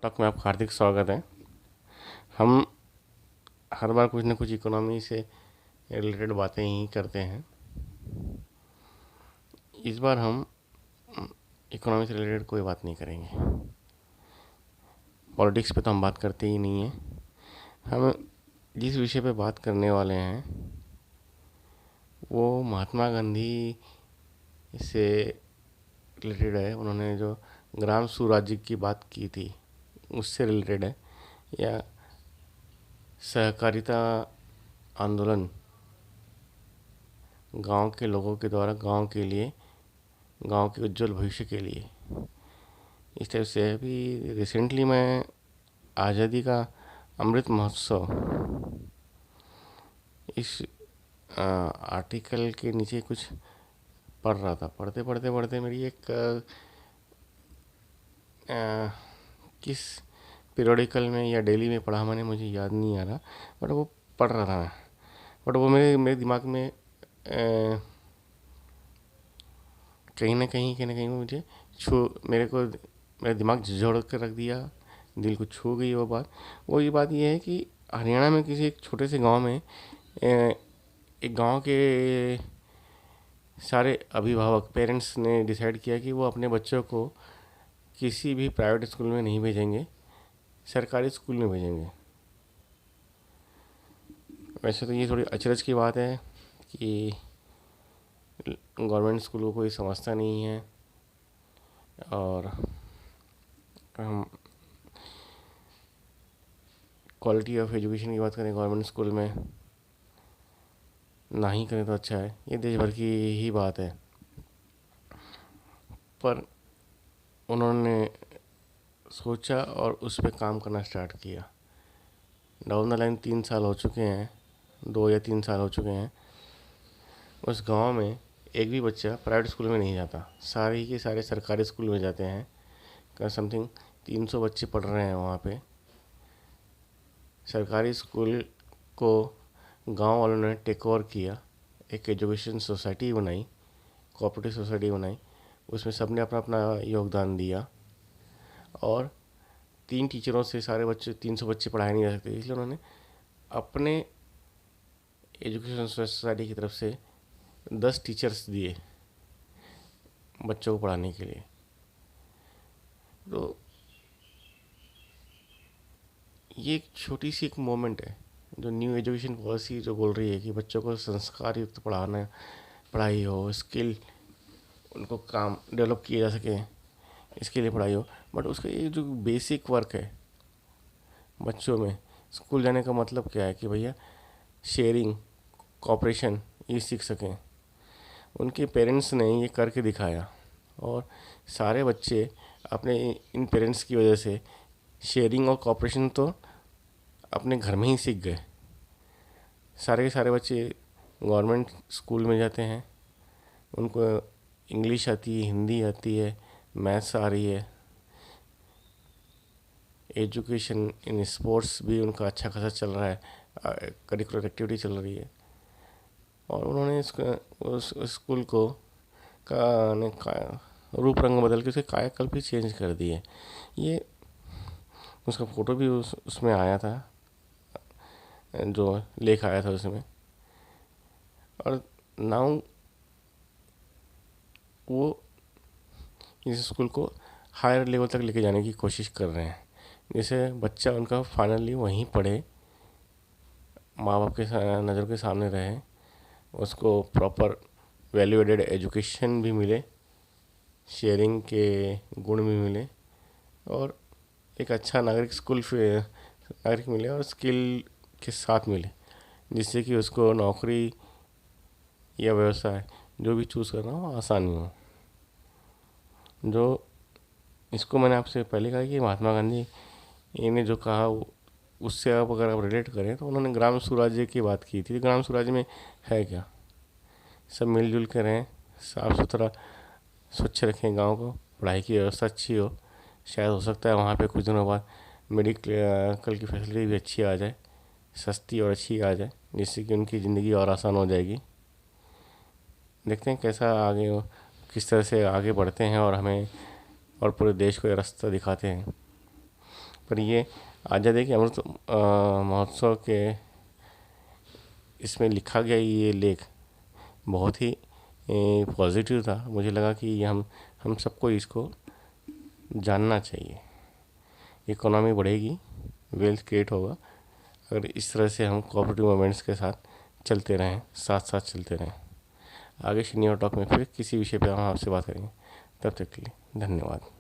Talk में आपका हार्दिक स्वागत है। हम हर बार कुछ न कुछ इकोनॉमी से रिलेटेड बातें ही करते हैं। इस बार हम इकोनॉमी से रिलेटेड कोई बात नहीं करेंगे। पॉलिटिक्स पे तो हम बात करते ही नहीं हैं। हम जिस विषय पे बात करने वाले हैं वो महात्मा गांधी से रिलेटेड है। उन्होंने जो ग्राम स्वराज्य की बात की थी उससे रिलेटेड है, या सहकारिता आंदोलन गांव के लोगों के द्वारा गांव के लिए, गांव के उज्जवल भविष्य के लिए। इस टाइप से अभी रिसेंटली मैं आज़ादी का अमृत महोत्सव इस आर्टिकल के नीचे कुछ पढ़ रहा था। पढ़ते पढ़ते पढ़ते मेरी एक किस पीरियडिकल में या डेली में पढ़ा मैंने, मुझे याद नहीं आ रहा, बट वो पढ़ रहा था मैं। बट वो मेरे मेरे दिमाग में कहीं ना कहीं मुझे छू मेरे को मेरा दिमाग झिझोड़ कर रख दिया, दिल को छू गई वो बात। वो ये बात ये है कि हरियाणा में किसी एक छोटे से गांव में एक गांव के सारे अभिभावक पेरेंट्स ने डिसाइड किया कि वो अपने बच्चों को किसी भी प्राइवेट स्कूल में नहीं भेजेंगे, सरकारी स्कूल में भेजेंगे। वैसे तो ये थोड़ी अचरज की बात है कि गवर्नमेंट स्कूल को कोई समझता नहीं है, और हम क्वालिटी ऑफ एजुकेशन की बात करें गवर्नमेंट स्कूल में ना ही करें तो अच्छा है। ये देश भर की ही बात है। पर उन्होंने सोचा और उस पर काम करना स्टार्ट किया। डाउन द लाइन 3 साल हो चुके हैं, 2 या 3 साल हो चुके हैं। उस गांव में एक भी बच्चा प्राइवेट स्कूल में नहीं जाता, सारे ही के सारे सरकारी स्कूल में जाते हैं। का समथिंग 300 बच्चे पढ़ रहे हैं वहाँ पे। सरकारी स्कूल को गांव वालों ने टेक ओवर किया, एक एजुकेशन सोसाइटी बनाई, कोऑपरेटिव सोसाइटी बनाई। उसमें सबने अपना अपना योगदान दिया, और 3 टीचरों से सारे बच्चे 300 बच्चे पढ़ाए नहीं जा सकते, इसलिए उन्होंने अपने एजुकेशन सोसाइटी की तरफ से 10 टीचर्स दिए बच्चों को पढ़ाने के लिए। तो ये एक छोटी सी एक मोमेंट है जो न्यू एजुकेशन पॉलिसी जो बोल रही है कि बच्चों को संस्कार युक्त पढ़ाना, पढ़ाई हो, स्किल उनको काम डेवलप किए जा सके, इसके लिए पढ़ाई हो। बट उसका ये जो बेसिक वर्क है बच्चों में, स्कूल जाने का मतलब क्या है कि भैया शेयरिंग, कॉपरेशन ये सीख सकें। उनके पेरेंट्स ने ये करके दिखाया, और सारे बच्चे अपने इन पेरेंट्स की वजह से शेयरिंग और कॉपरेशन तो अपने घर में ही सीख गए। सारे के सारे बच्चे गवर्नमेंट स्कूल में जाते हैं, उनको इंग्लिश आती है, हिंदी आती है, मैथ्स आ रही है, एजुकेशन इन स्पोर्ट्स भी उनका अच्छा खासा चल रहा है, करिकुलर एक्टिविटी चल रही है। और उन्होंने उस स्कूल को का रूप रंग बदल के उसके कायाकल्प भी चेंज कर दिए। ये उसका फ़ोटो भी उसमें आया था, जो लेख आया था उसमें। और नाउ वो इस स्कूल को हायर लेवल तक लेके जाने की कोशिश कर रहे हैं, जैसे बच्चा उनका फाइनली वहीं पढ़े, माँ बाप के नज़र के सामने रहे, उसको प्रॉपर वैल्यू एडेड एजुकेशन भी मिले, शेयरिंग के गुण भी मिले, और एक अच्छा नागरिक मिले, और स्किल के साथ मिले, जिससे कि उसको नौकरी या व्यवसाय जो भी चूज़ करना हो आसानी हो। जो इसको मैंने आपसे पहले कहा कि महात्मा गांधी ने जो कहा उससे आप अगर आप रिलेट करें तो उन्होंने ग्राम स्वराज्य की बात की थी। ग्राम स्वराज्य में है क्या? सब मिलजुल कर रहें, साफ़ सुथरा स्वच्छ रखें गांव को, पढ़ाई की व्यवस्था अच्छी हो, शायद हो सकता है वहाँ पे कुछ दिनों बाद मेडिकल की फैसिलिटी भी अच्छी आ जाए, सस्ती और अच्छी आ जाए, जिससे कि उनकी ज़िंदगी और आसान हो जाएगी। देखते हैं कैसा आगे किस तरह से आगे बढ़ते हैं और हमें और पूरे देश को ये रास्ता दिखाते हैं। पर ये आज़ादी के अमृत महोत्सव के इसमें लिखा गया ये लेख बहुत ही पॉजिटिव था। मुझे लगा कि ये हम सबको इसको जानना चाहिए। इकोनॉमी बढ़ेगी, वेल्थ क्रिएट होगा अगर इस तरह से हम कोऑपरेटिव मूवमेंट्स के साथ चलते रहें, साथ साथ चलते रहें। आगे शनिवार टॉक में फिर किसी विषय पर हम आपसे बात करेंगे। तब तक के लिए धन्यवाद।